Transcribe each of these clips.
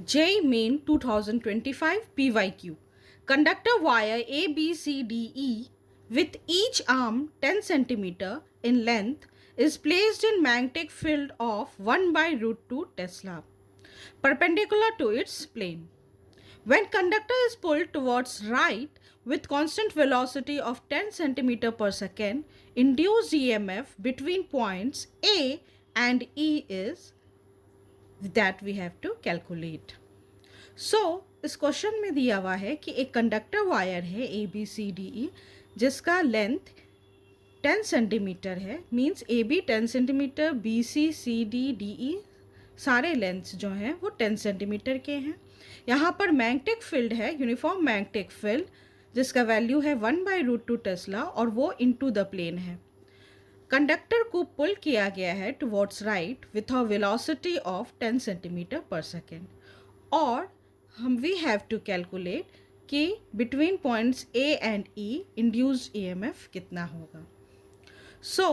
JEE Main 2025 PYQ. Conductor wire ABCDE with each arm 10 cm in length is placed in magnetic field of 1 by root 2 Tesla, perpendicular to its plane. When conductor is pulled towards right with constant velocity of 10 cm per second, induced EMF between points A and E is that we have to calculate. इस question में दिया हुआ है कि एक conductor wire है A B C D E जिसका length 10 centimetre है, means A B 10 centimetre, B C D D E सारे लेंथ्स जो हैं वो 10 सेंटीमीटर के हैं। यहाँ पर मैग्नेटिक फील्ड है, यूनिफॉर्म मैग्नेटिक फील्ड, जिसका वैल्यू है 1 बाई रूट 2 टेस्ला और वो इनटू द प्लेन है। कंडक्टर को पुल किया गया है towards right with a velocity of 10 centimetre पर सेकेंड और we have to calculate कि between points A and E induced EMF कितना होगा। So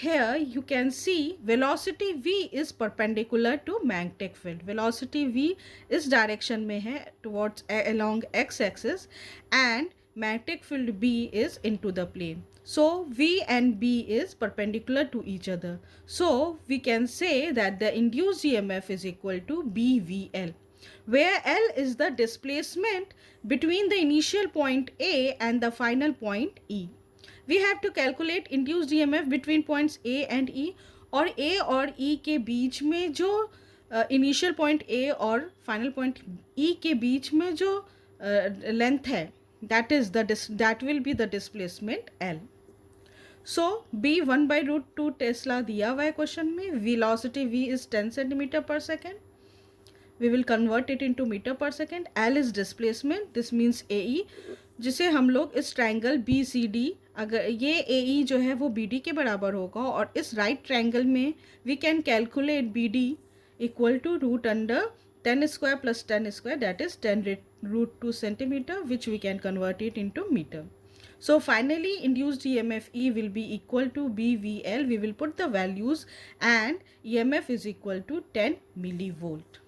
here you can see velocity V is perpendicular to magnetic field. Velocity V इस direction में है towards along x axis and magnetic field B is into the plane. So V and B is perpendicular to each other. So we can say that the induced EMF is equal to BVL, where L is the displacement between the initial point A and the final point E. We have to calculate induced EMF between points A and E और A और E के बीच में जो initial point A और final point E के बीच में जो length है, that will be the displacement L. So B 1 by root 2 Tesla दिया हुआ है क्वेश्चन में, velocity V is 10 सेंटीमीटर पर second, we will convert it into meter per second, L is displacement, this means AE, जिसे हम लोग इस triangle BCD, अगर ये AE जो है वो BD के बराबर होगा और इस राइट ट्रायंगल में we can calculate BD equal to root under 10 square plus 10 square, that is 10 root 2 centimeter, which we can convert it into meter. So finally induced EMF E will be equal to BVL. We will put the values and EMF is equal to 10 millivolt.